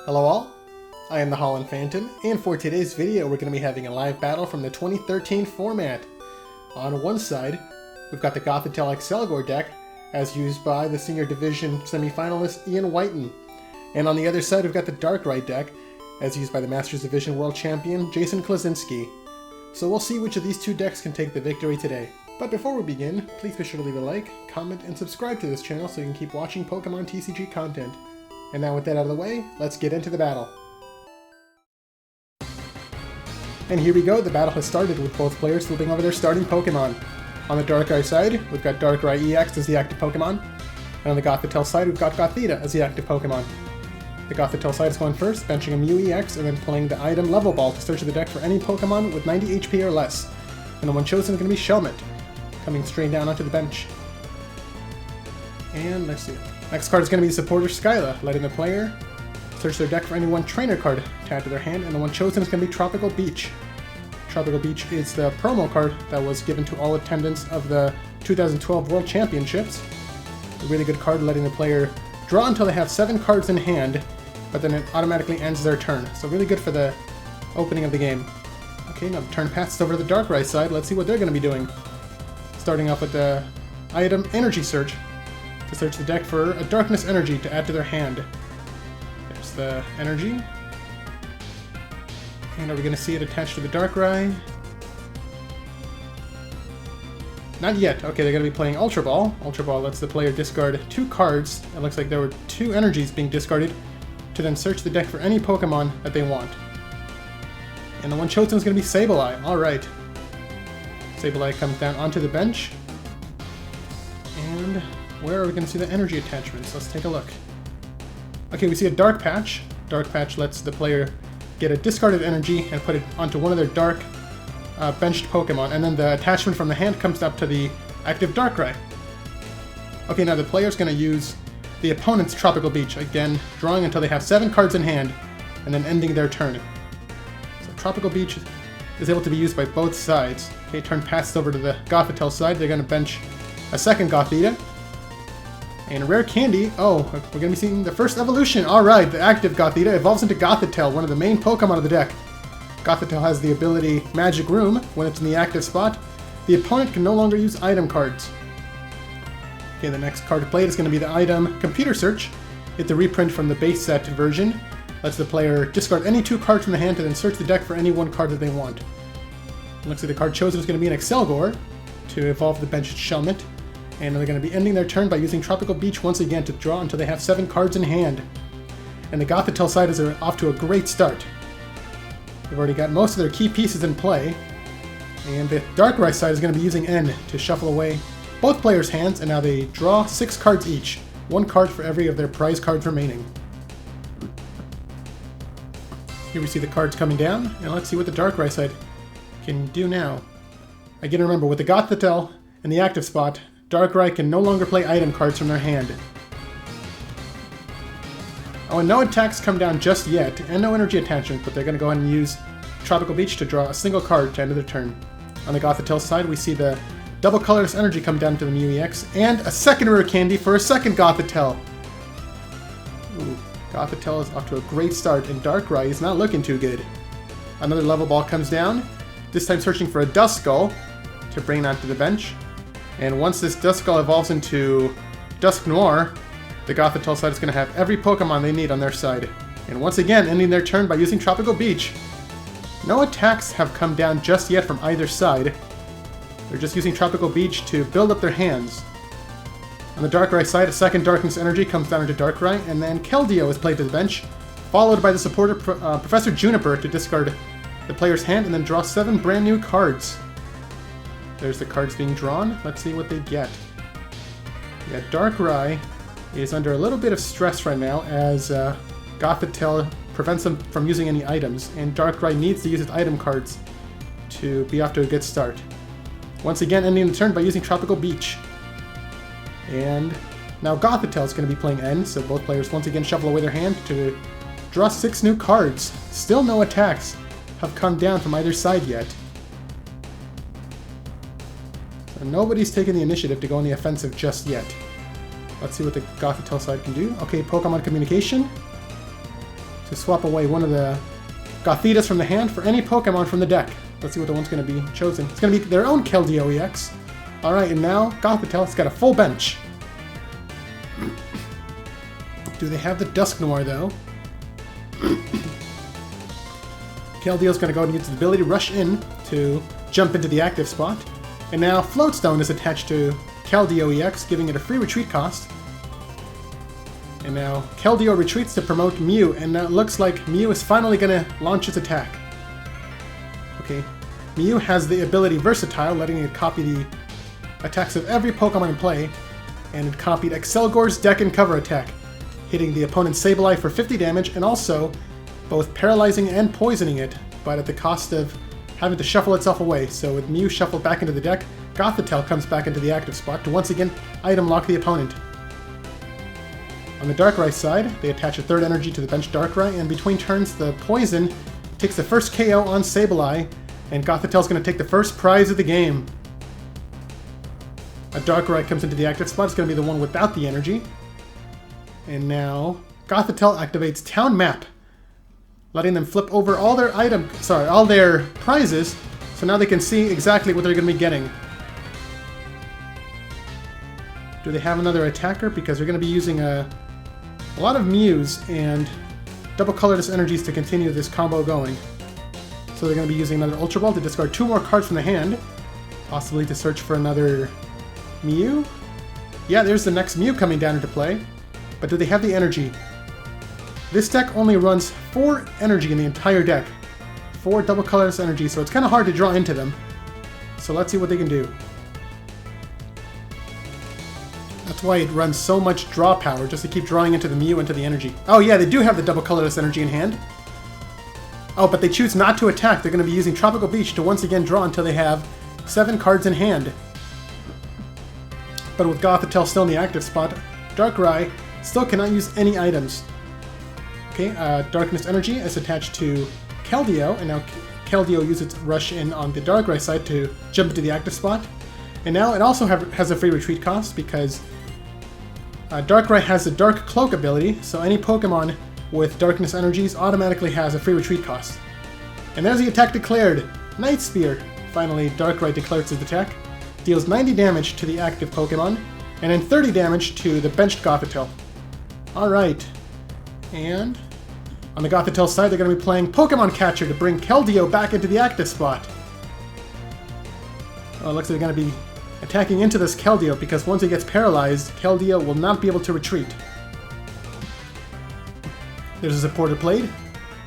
Hello all, I am the Holland Phantom, and for today's video we're going to be having a live battle from the 2013 format. On one side, we've got the Gothitelle Accelgor deck, as used by the Senior Division semi-finalist Ian Whiton. And on the other side we've got the Darkrai deck, as used by the Masters Division World Champion Jason Klaczynski. So we'll see which of these two decks can take the victory today. But before we begin, please be sure to leave a like, comment, and subscribe to this channel so you can keep watching Pokemon TCG content. And now with that out of the way, let's get into the battle. And here we go, the battle has started with both players flipping over their starting Pokemon. On the Darkrai side, we've got Darkrai EX as the active Pokemon, and on the Gothitelle side, we've got Gothita as the active Pokemon. The Gothitelle side is going first, benching a Mew EX, and then playing the item Level Ball to search the deck for any Pokemon with 90 HP or less. And the one chosen is going to be Shelmet, coming straight down onto the bench. And let's see. Next card is going to be Supporter Skyla, letting the player search their deck for any one trainer card tagged to their hand, and the one chosen is going to be Tropical Beach. Tropical Beach is the promo card that was given to all attendants of the 2012 World Championships. A really good card letting the player draw until they have 7 cards in hand, but then it automatically ends their turn. So really good for the opening of the game. Okay, now the turn passes over to the Darkrai side. Let's see what they're going to be doing. Starting off with the item Energy Search, to search the deck for a Darkness Energy to add to their hand. There's the Energy. And are we going to see it attached to the Darkrai? Not yet. Okay, they're going to be playing Ultra Ball. Ultra Ball lets the player discard 2 cards. It looks like there were 2 energies being discarded to then search the deck for any Pokemon that they want. And the one chosen is going to be Sableye. Alright. Sableye comes down onto the bench. And where are we going to see the energy attachments? Let's take a look. Okay, we see a Dark Patch. Dark Patch lets the player get a discarded energy and put it onto one of their dark benched Pokemon, and then the attachment from the hand comes up to the active Darkrai. Okay, now the player's going to use the opponent's Tropical Beach, again, drawing until they have 7 cards in hand, and then ending their turn. So Tropical Beach is able to be used by both sides. Okay, turn passes over to the Gothitelle side. They're going to bench a second Gothita. And Rare Candy, oh, we're going to be seeing the first evolution. Alright, the active Gothita evolves into Gothitelle, one of the main Pokemon of the deck. Gothitelle has the ability Magic Room. When it's in the active spot, the opponent can no longer use item cards. Okay, the next card played is going to be the item Computer Search. It's a reprint from the base set version. Lets the player discard any 2 cards from the hand to then search the deck for any 1 card that they want. It looks like the card chosen is going to be an Accelgor to evolve the benched Shelmet. And they're going to be ending their turn by using Tropical Beach once again to draw until they have 7 cards in hand. And the Gothitelle side is off to a great start. They've already got most of their key pieces in play. And the Darkrai side is going to be using N to shuffle away both players' hands, and now they draw 6 cards each. 1 card for every of their prize cards remaining. Here we see the cards coming down, and let's see what the Darkrai side can do now. Again, remember, with the Gothitelle in the active spot, Darkrai can no longer play item cards from their hand. Oh, and no attacks come down just yet, and no energy attachment, but they're going to go ahead and use Tropical Beach to draw a single card to end their turn. On the Gothitelle side, we see the double colorless energy come down to the Mew EX, and a second Rare Candy for a second Gothitelle. Ooh, Gothitelle is off to a great start, and Darkrai is not looking too good. Another Level Ball comes down, this time searching for a Duskull to bring it onto the bench. And once this Duskull evolves into Dusknoir, the Gothitelle side is going to have every Pokemon they need on their side. And once again, ending their turn by using Tropical Beach. No attacks have come down just yet from either side. They're just using Tropical Beach to build up their hands. On the Darkrai side, a second Darkness Energy comes down into Darkrai, and then Keldeo is played to the bench, followed by the supporter Professor Juniper to discard the player's hand and then draw 7 brand new cards. There's the cards being drawn. Let's see what they get. Yeah, Darkrai is under a little bit of stress right now as Gothitelle prevents them from using any items, and Darkrai needs to use its item cards to be off to a good start. Once again, ending the turn by using Tropical Beach. And now Gothitelle is going to be playing N, so both players once again shuffle away their hand to draw 6 new cards. Still no attacks have come down from either side yet. And nobody's taken the initiative to go on the offensive just yet. Let's see what the Gothitelle side can do. Okay, Pokemon Communication. to swap away one of the Gothitelles from the hand for any Pokemon from the deck. Let's see what the one's going to be chosen. It's going to be their own Keldeo EX. Alright, and now Gothitelle's got a full bench. Do they have the Dusknoir, though? Keldeo's going to go ahead and use the ability to rush in to jump into the active spot. And now Floatstone is attached to Keldeo EX, giving it a free retreat cost. And now Keldeo retreats to promote Mew, and now it looks like Mew is finally going to launch its attack. Okay, Mew has the ability Versatile, letting it copy the attacks of every Pokemon in play, and it copied Accelgor's Deck and Cover attack, hitting the opponent's Sableye for 50 damage, and also both paralyzing and poisoning it, but at the cost of having to shuffle itself away. So with Mew shuffled back into the deck, Gothitelle comes back into the active spot to once again item lock the opponent. On the Darkrai side, they attach a third energy to the bench Darkrai, and between turns the Poison takes the first KO on Sableye, and Gothitelle's going to take the first prize of the game. A Darkrai comes into the active spot. It's going to be the one without the energy. And now Gothitelle activates Town Map, letting them flip over all their all their prizes, so now they can see exactly what they're going to be getting. Do they have another attacker? Because they're going to be using a lot of Mews and double colorless energies to continue this combo going. So they're going to be using another Ultra Ball to discard 2 more cards from the hand, possibly to search for another Mew? Yeah, there's the next Mew coming down into play. But do they have the energy? This deck only runs 4 energy in the entire deck. 4 double colorless energy, so it's kind of hard to draw into them. So let's see what they can do. That's why it runs so much draw power, just to keep drawing into the Mew into the energy. Oh yeah, they do have the double colorless energy in hand. Oh, but they choose not to attack. They're going to be using Tropical Beach to once again draw until they have 7 cards in hand. But with Gothitelle still in the active spot, Darkrai still cannot use any items. Okay, Darkness Energy is attached to Keldeo, and now Keldeo uses its Rush In on the Darkrai side to jump into the active spot. And now it also has a free retreat cost because Darkrai has the Dark Cloak ability, so any Pokemon with Darkness Energies automatically has a free retreat cost. And there's the attack declared! Night Spear! Finally, Darkrai declares its attack, deals 90 damage to the active Pokemon, and then 30 damage to the benched Gothitelle. Alright, and on the Gothitelle side, they're going to be playing Pokemon Catcher to bring Keldeo back into the active spot. Oh, it looks like they're going to be attacking into this Keldeo, because once it gets paralyzed, Keldeo will not be able to retreat. There's a supporter played,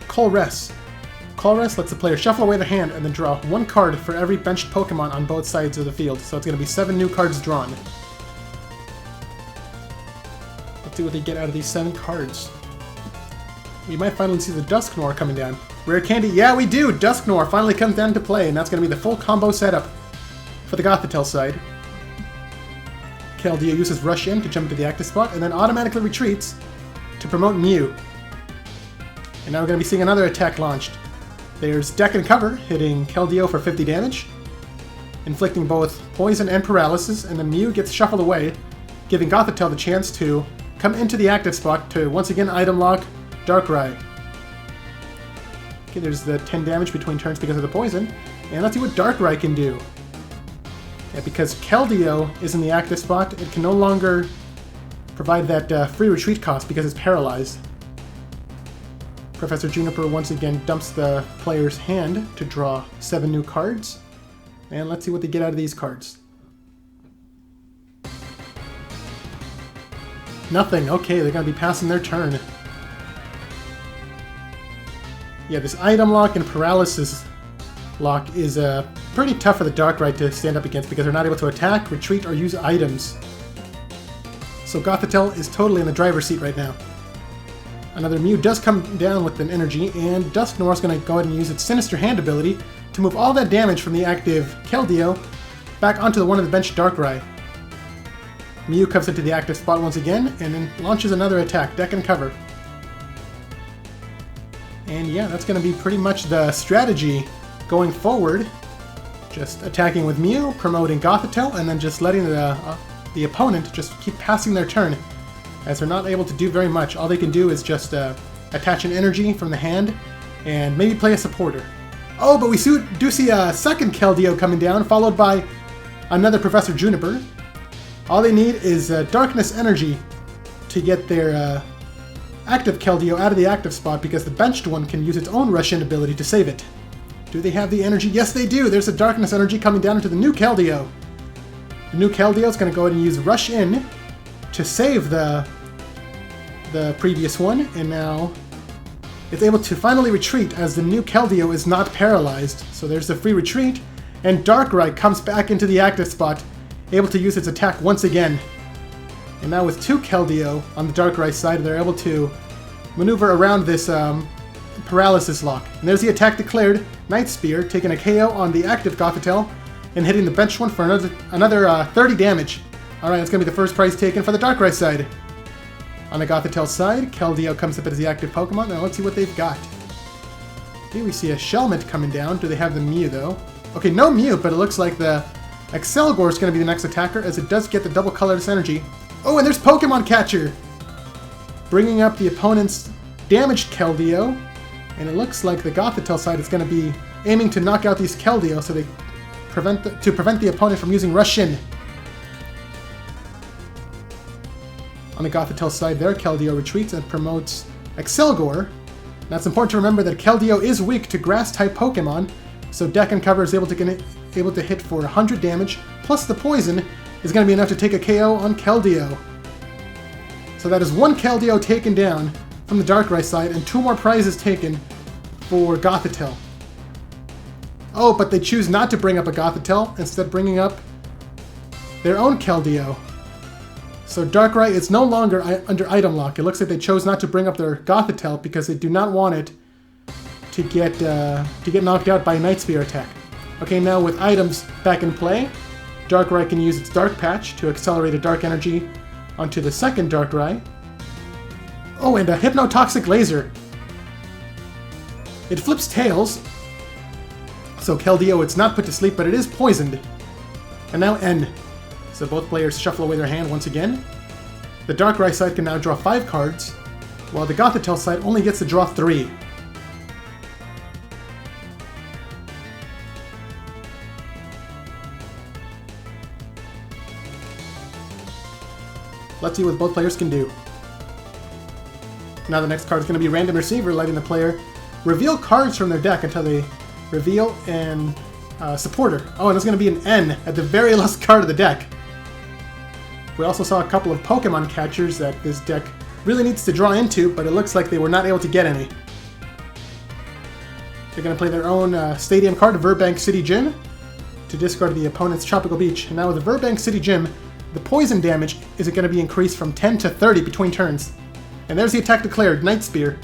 Colress. Colress lets the player shuffle away their hand and then draw 1 card for every benched Pokemon on both sides of the field, so it's going to be 7 new cards drawn. Let's see what they get out of these 7 cards. We might finally see the Dusknoir coming down. Rare Candy, yeah we do! Dusknoir finally comes down to play, and that's going to be the full combo setup for the Gothitelle side. Keldeo uses Rush In to jump into the active spot, and then automatically retreats to promote Mew. And now we're going to be seeing another attack launched. There's Deck and Cover, hitting Keldeo for 50 damage, inflicting both poison and paralysis, and then Mew gets shuffled away, giving Gothitelle the chance to come into the active spot to once again item lock Darkrai. Okay, there's the 10 damage between turns because of the poison, and let's see what Darkrai can do. Yeah, because Keldeo is in the active spot, it can no longer provide that free retreat cost because it's paralyzed. Professor Juniper once again dumps the player's hand to draw 7 new cards. And let's see what they get out of these cards. Nothing. Okay, they're going to be passing their turn. Yeah, this item lock and paralysis lock is pretty tough for the Darkrai to stand up against because they're not able to attack, retreat, or use items. So Gothitelle is totally in the driver's seat right now. Another Mew does come down with an energy, and Dusknoir is going to go ahead and use its Sinister Hand ability to move all that damage from the active Keldeo back onto the one of the bench Darkrai. Mew comes into the active spot once again, and then launches another attack, Deck and Cover. And yeah, that's going to be pretty much the strategy going forward. Just attacking with Mew, promoting Gothitelle, and then just letting the opponent just keep passing their turn, as they're not able to do very much. All they can do is just attach an energy from the hand, and maybe play a supporter. Oh, but we do see a second Keldeo coming down, followed by another Professor Juniper. All they need is Darkness Energy to get their active Keldeo out of the active spot, because the benched one can use its own Rush-In ability to save it. Do they have the energy? Yes, they do! There's a Darkness Energy coming down into the new Keldeo. The new Keldeo is going to go ahead and use Rush-In to save the previous one, and now it's able to finally retreat as the new Keldeo is not paralyzed. So there's the free retreat, and Darkrai comes back into the active spot, able to use its attack once again. And now with two Keldeo on the Darkrai side, they're able to maneuver around this paralysis lock. And there's the attack declared, Night Spear, taking a KO on the active Gothitelle, and hitting the bench one for another 30 damage. Alright, that's going to be the first prize taken for the Darkrai side. On the Gothitelle side, Keldeo comes up as the active Pokemon. Now let's see what they've got. Here we see a Shelmet coming down. Do they have the Mew, though? Okay, no Mew, but it looks like the Accelgor is going to be the next attacker, as it does get the double colorless energy. Oh, and there's Pokemon Catcher! Bringing up the opponent's damaged Keldeo. And it looks like the Gothitelle side is going to be aiming to knock out these Keldeo so they prevent the opponent from using Rush-In. On the Gothitelle side there, Keldeo retreats and promotes Accelgor. Now it's important to remember that Keldeo is weak to Grass-type Pokemon, so Deck and Cover is able to hit for 100 damage, plus the poison is going to be enough to take a KO on Keldeo. So that is one Keldeo taken down from the Darkrai side, and two more prizes taken for Gothitelle. Oh, but they choose not to bring up a Gothitelle, instead bringing up their own Keldeo. So Darkrai is no longer under item lock. It looks like they chose not to bring up their Gothitelle because they do not want it to get knocked out by a Night Spear attack. Okay, now with items back in play, Darkrai can use its Dark Patch to accelerate a Dark Energy onto the second Darkrai. Oh, and a Hypnotoxic Laser. It flips tails, so Keldeo, it's not put to sleep, but it is poisoned. And now N. So both players shuffle away their hand once again. The Darkrai side can now draw 5 cards, while the Gothitelle side only gets to draw 3. Let's see what both players can do. Now the next card is going to be Random Receiver, letting the player reveal cards from their deck until they reveal an supporter. Oh, and it's going to be an N at the very last card of the deck. We also saw a couple of Pokemon Catchers that this deck really needs to draw into, but it looks like they were not able to get any. They're going to play their own stadium card, Verbank City Gym, to discard the opponent's Tropical Beach. And now with the Verbank City Gym, the poison damage is going to be increased from 10 to 30 between turns. And there's the attack declared, Night Spear,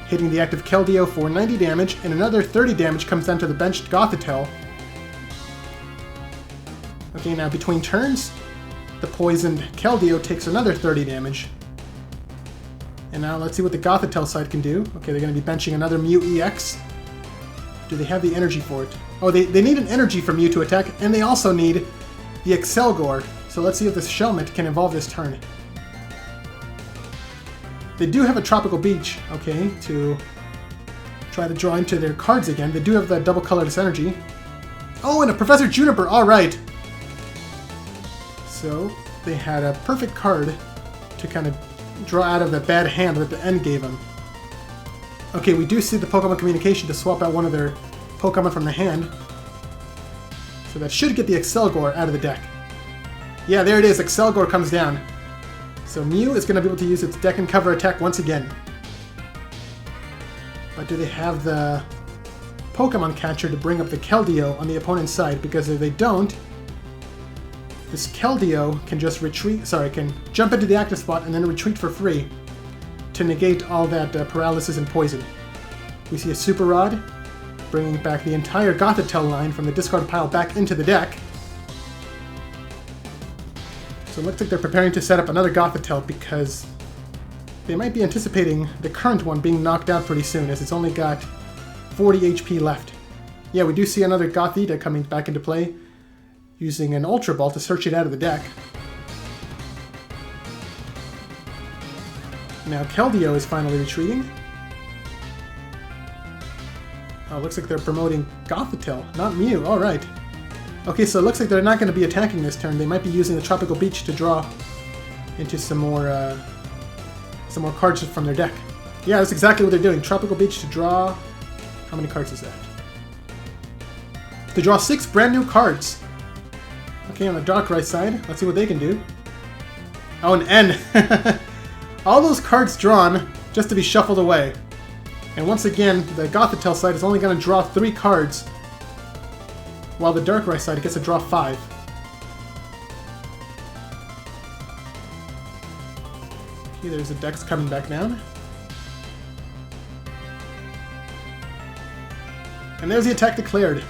hitting the active Keldeo for 90 damage, and another 30 damage comes down to the benched Gothitelle. Okay, now between turns, the poisoned Keldeo takes another 30 damage. And now let's see what the Gothitelle side can do. Okay, they're going to be benching another Mew EX. Do they have the energy for it? Oh, they need an energy from Mew to attack, and they also need the Accelgor. So let's see if this Shelmet can evolve this turn. They do have a Tropical Beach, okay, to try to draw into their cards again. They do have the double colorless energy. Oh, and a Professor Juniper, alright! So, they had a perfect card to kind of draw out of the bad hand that the end gave them. Okay, we do see the Pokemon Communication to swap out one of their Pokemon from the hand. So that should get the Accelgor out of the deck. Yeah, there it is, Accelgor comes down. So Mew is going to be able to use its Deck and Cover attack once again. But do they have the Pokemon Catcher to bring up the Keldeo on the opponent's side? Because if they don't, this Keldeo can just can jump into the active spot and then retreat for free to negate all that paralysis and poison. We see a Super Rod, bringing back the entire Gothitelle line from the discard pile back into the deck. So it looks like they're preparing to set up another Gothitelle because they might be anticipating the current one being knocked out pretty soon, as it's only got 40 HP left. Yeah, we do see another Gothita coming back into play, using an Ultra Ball to search it out of the deck. Now Keldeo is finally retreating. Oh, looks like they're promoting Gothitelle, not Mew. Alright. Okay, so it looks like they're not going to be attacking this turn. They might be using the Tropical Beach to draw into some more cards from their deck. Yeah, that's exactly what they're doing. Tropical Beach to draw... How many cards is that? To draw 6 brand new cards. Okay, on the Darkrai side, let's see what they can do. Oh, an N! All those cards drawn just to be shuffled away. And once again, the Gothitelle side is only going to draw 3 cards, while the Darkrai side gets to draw 5. Okay, there's the Dex coming back down. And there's the attack declared.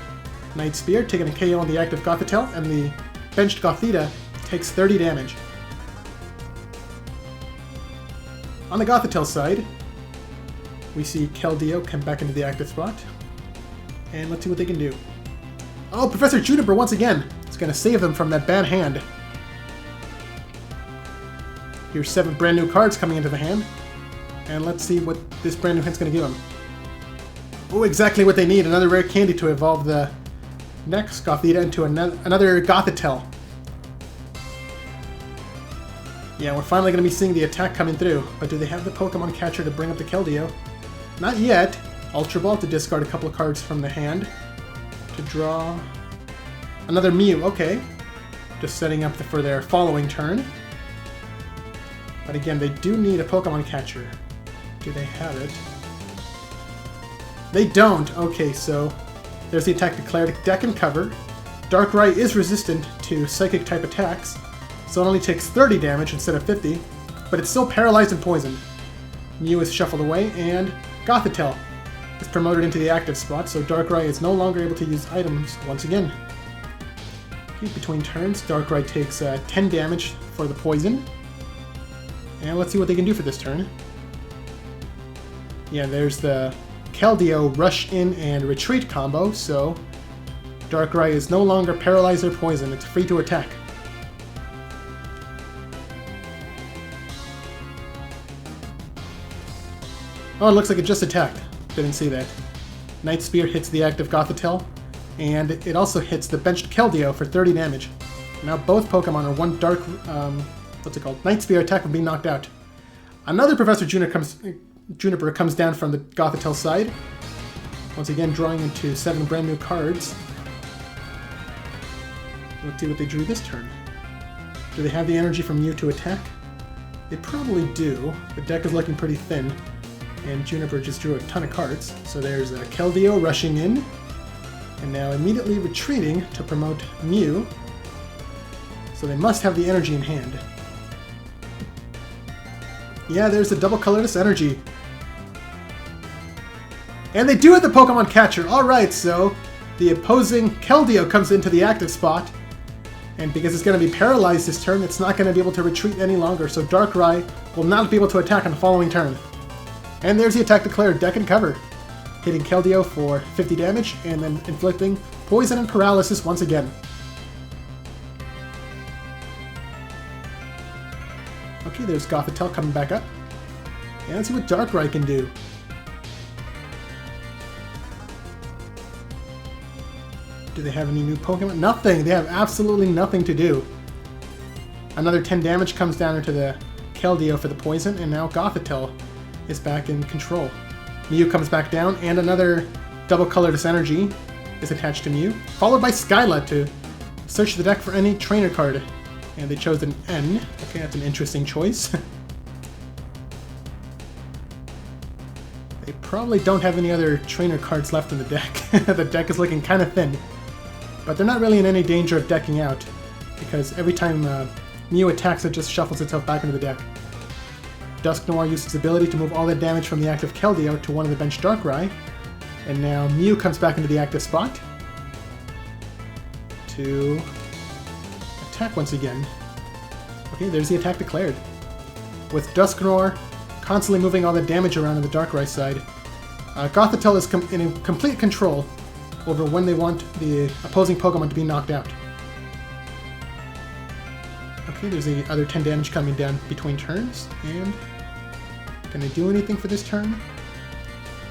Night Spear taking a KO on the active Gothitelle, and the benched Gothita takes 30 damage. On the Gothitelle side, we see Keldeo come back into the active spot. And let's see what they can do. Oh, Professor Juniper once again! It's going to save them from that bad hand. Here's 7 brand new cards coming into the hand. And let's see what this brand new hand's going to give them. Oh, exactly what they need. Another rare candy to evolve the next Gothita into another Gothitelle. Yeah, we're finally going to be seeing the attack coming through. But do they have the Pokemon catcher to bring up the Keldeo? Not yet. Ultra Ball to discard a couple of cards from the hand. To draw another Mew. Okay. Just setting up for their following turn. But again, they do need a Pokemon catcher. Do they have it? They don't. Okay, so there's the attack declared. Deck and cover. Darkrai is resistant to psychic type attacks, so it only takes 30 damage instead of 50, but it's still paralyzed and poisoned. Mew is shuffled away, and Gothitelle is promoted into the active spot, so Darkrai is no longer able to use items once again. Okay, between turns, Darkrai takes 10 damage for the poison. And let's see what they can do for this turn. Yeah, there's the Keldeo Rush In and Retreat combo, so Darkrai is no longer paralyzed or poisoned. It's free to attack. Oh, it looks like it just attacked. Didn't see that. Night Spear hits the active Gothitelle, and it also hits the benched Keldeo for 30 damage. Now both Pokemon are one dark, what's it called? Night Spear attack from being knocked out. Another Professor Juniper comes down from the Gothitelle side. Once again, drawing into 7 brand new cards. Let's see what they drew this turn. Do they have the energy from Mew to attack? They probably do. The deck is looking pretty thin. And Juniper just drew a ton of cards. So there's Keldeo rushing in. And now immediately retreating to promote Mew. So they must have the energy in hand. Yeah, there's the double colorless energy. And they do have the Pokemon catcher. Alright, so the opposing Keldeo comes into the active spot. And because it's going to be paralyzed this turn, it's not going to be able to retreat any longer. So Darkrai will not be able to attack on the following turn. And there's the attack declared, deck and cover. Hitting Keldeo for 50 damage and then inflicting poison and paralysis once again. Okay, there's Gothitelle coming back up. And let's see what Darkrai can do. Do they have any new Pokemon? Nothing! They have absolutely nothing to do. Another 10 damage comes down into the Keldeo for the poison, and now Gothitelle is back in control. Mew comes back down, and another double colorless energy is attached to Mew, followed by Skyla to search the deck for any trainer card. And they chose an N. Okay, that's an interesting choice. They probably don't have any other trainer cards left in the deck. The deck is looking kind of thin. But they're not really in any danger of decking out, because every time Mew attacks, it just shuffles itself back into the deck. Dusknoir uses its ability to move all the damage from the active Keldeo to one of the bench Darkrai, and now Mew comes back into the active spot to attack once again. Okay, there's the attack declared. With Dusknoir constantly moving all the damage around on the Darkrai side, Gothitelle is in complete control over when they want the opposing Pokemon to be knocked out. Okay, there's the other 10 damage coming down between turns, and can they do anything for this turn?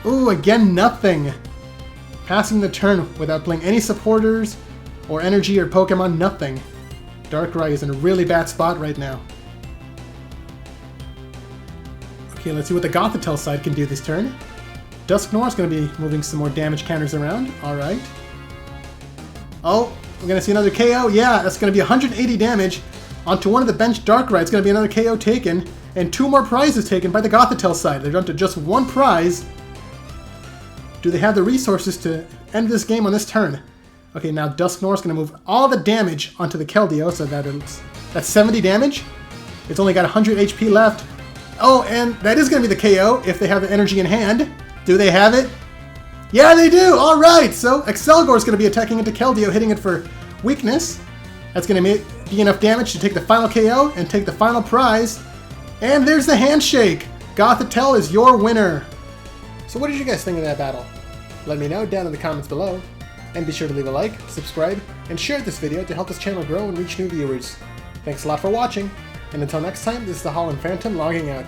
Ooh, again, nothing! Passing the turn without playing any supporters or energy or Pokemon, nothing. Darkrai is in a really bad spot right now. Okay, let's see what the Gothitelle side can do this turn. Dusknoir is going to be moving some more damage counters around. Alright. Oh, we're going to see another KO. Yeah, that's going to be 180 damage onto one of the bench Darkrai. It's going to be another KO taken, and 2 more prizes taken by the Gothitelle side. They're down to just 1 prize. Do they have the resources to end this game on this turn? Okay, now Dusknoir is going to move all the damage onto the Keldeo, so that's 70 damage. It's only got 100 HP left. Oh, and that is going to be the KO if they have the energy in hand. Do they have it? Yeah, they do! Alright, so Accelgor is going to be attacking into Keldeo, hitting it for weakness. That's going to be enough damage to take the final KO and take the final prize. And there's the handshake! Gothitelle is your winner! So what did you guys think of that battle? Let me know down in the comments below. And be sure to leave a like, subscribe, and share this video to help this channel grow and reach new viewers. Thanks a lot for watching, and until next time, this is the Holland Phantom logging out.